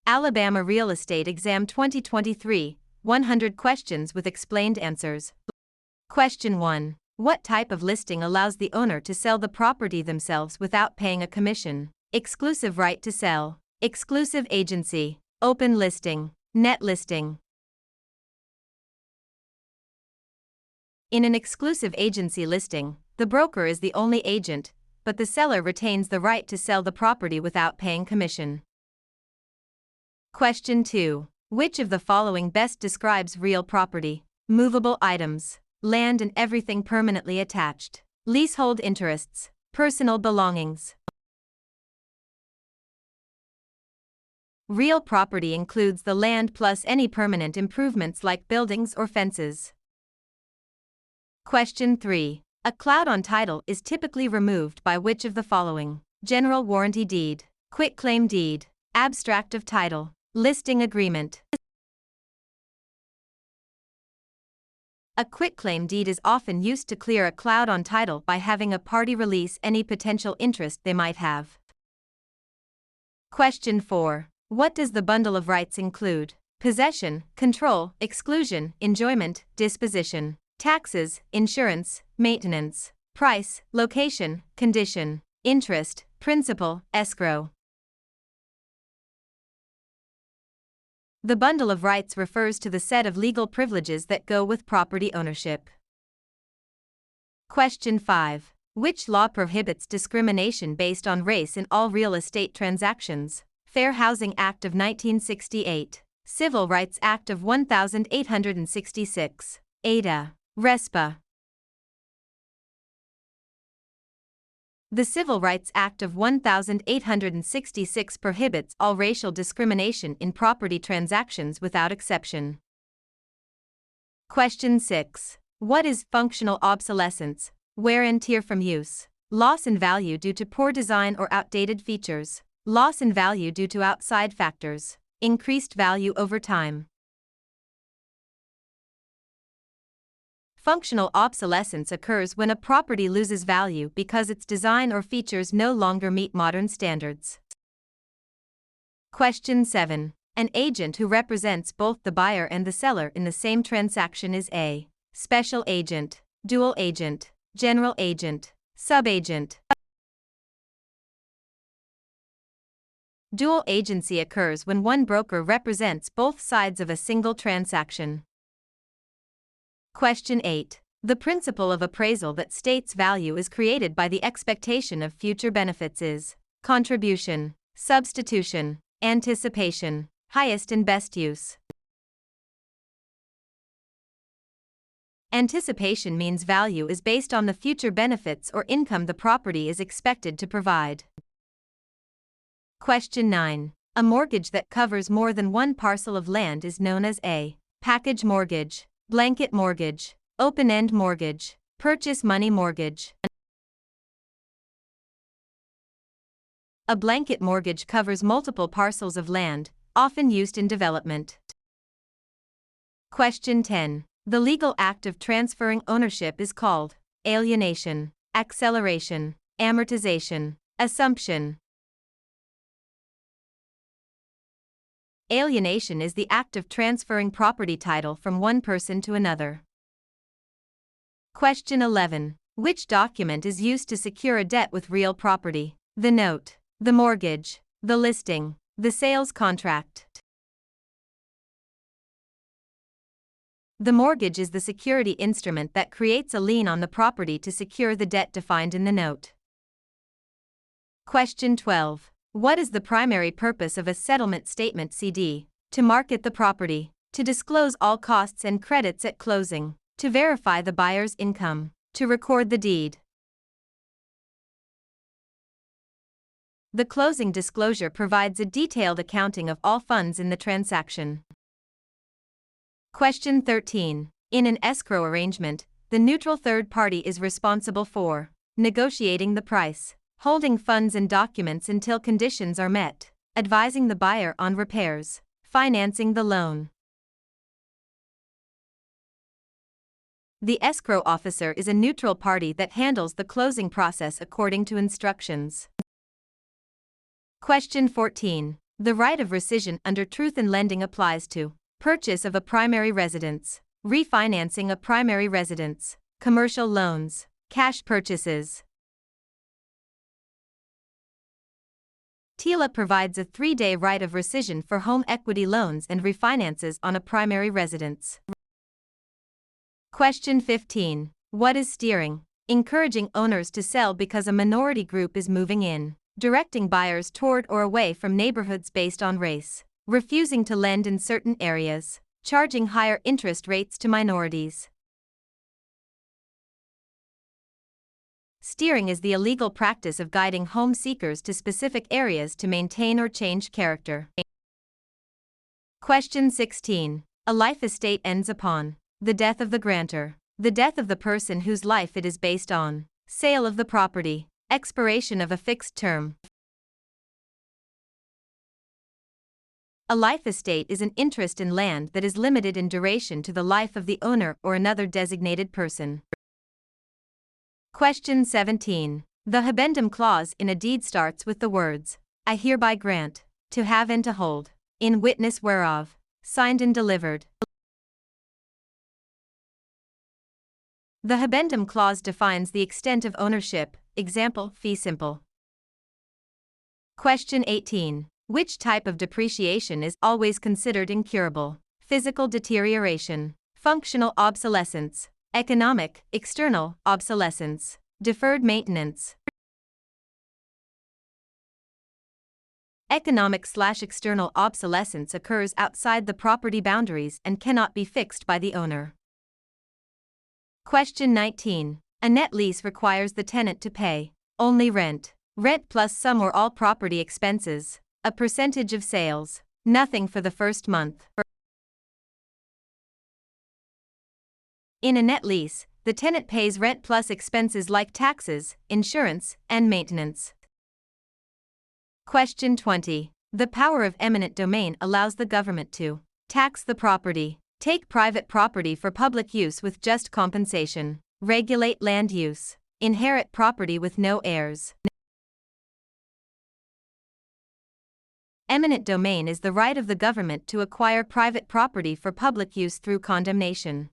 Alabama Real Estate Exam 2023, 100 questions with explained answers. Question 1. What type of listing allows the owner to sell the property themselves without paying a commission? Exclusive right to sell, exclusive agency, open listing, net listing. In an exclusive agency listing, the broker is the only agent, but the seller retains the right to sell the property without paying commission. Question 2. Which of the following best describes real property? Movable items, land and everything permanently attached, leasehold interests, personal belongings. Real property includes the land plus any permanent improvements like buildings or fences. Question 3. A cloud on title is typically removed by which of the following? General warranty deed, quitclaim deed, abstract of title, listing agreement. A quitclaim deed is often used to clear a cloud on title by having a party release any potential interest they might have. Question 4. What does the bundle of rights include? Possession, control, exclusion, enjoyment, disposition, taxes, insurance, maintenance, price, location, condition, interest, principal, escrow. The bundle of rights refers to the set of legal privileges that go with property ownership. Question 5. Which law prohibits discrimination based on race in all real estate transactions? Fair Housing Act of 1968, Civil Rights Act of 1866, ADA, RESPA. The Civil Rights Act of 1866 prohibits all racial discrimination in property transactions without exception. Question 6. What is functional obsolescence? Wear and tear from use, loss in value due to poor design or outdated features, loss in value due to outside factors, increased value over time. Functional obsolescence occurs when a property loses value because its design or features no longer meet modern standards. Question 7. An agent who represents both the buyer and the seller in the same transaction is a special agent, dual agent, general agent, subagent. Dual agency occurs when one broker represents both sides of a single transaction. Question 8. The principle of appraisal that states value is created by the expectation of future benefits is contribution, substitution, anticipation, highest and best use. Anticipation means value is based on the future benefits or income the property is expected to provide. Question 9. A mortgage that covers more than one parcel of land is known as a package mortgage, blanket mortgage, open-end mortgage, purchase money mortgage. A blanket mortgage covers multiple parcels of land, often used in development. Question 10. The legal act of transferring ownership is called alienation, acceleration, amortization, assumption. Alienation is the act of transferring property title from one person to another. Question 11. Which document is used to secure a debt with real property? The note, the mortgage, the listing, the sales contract. The mortgage is the security instrument that creates a lien on the property to secure the debt defined in the note. Question 12. What is the primary purpose of a settlement statement CD? To market the property, to disclose all costs and credits at closing, to verify the buyer's income, to record the deed. The closing disclosure provides a detailed accounting of all funds in the transaction. Question 13. In an escrow arrangement, the neutral third party is responsible for negotiating the price, holding funds and documents until conditions are met, advising the buyer on repairs, financing the loan. The escrow officer is a neutral party that handles the closing process according to instructions. Question 14. The right of rescission under truth in lending applies to purchase of a primary residence, refinancing a primary residence, commercial loans, cash purchases. TILA provides a 3-day right of rescission for home equity loans and refinances on a primary residence. Question 15. What is steering? Encouraging owners to sell because a minority group is moving in. Directing buyers toward or away from neighborhoods based on race. Refusing to lend in certain areas. Charging higher interest rates to minorities. Steering is the illegal practice of guiding home seekers to specific areas to maintain or change character. Question 16. A life estate ends upon the death of the grantor, the death of the person whose life it is based on, sale of the property, expiration of a fixed term. A life estate is an interest in land that is limited in duration to the life of the owner or another designated person. Question 17. The habendum clause in a deed starts with the words, I hereby grant, to have and to hold, in witness whereof, signed and delivered. The habendum clause defines the extent of ownership, example, fee simple. Question 18. Which type of depreciation is always considered incurable? Physical deterioration, functional obsolescence, economic, external, obsolescence, deferred maintenance. Economic/external obsolescence occurs outside the property boundaries and cannot be fixed by the owner. Question 19. A net lease requires the tenant to pay only rent, rent plus some or all property expenses, a percentage of sales, nothing for the first month. In a net lease, the tenant pays rent plus expenses like taxes, insurance, and maintenance. Question 20. The power of eminent domain allows the government to tax the property, take private property for public use with just compensation, regulate land use, inherit property with no heirs. Eminent domain is the right of the government to acquire private property for public use through condemnation.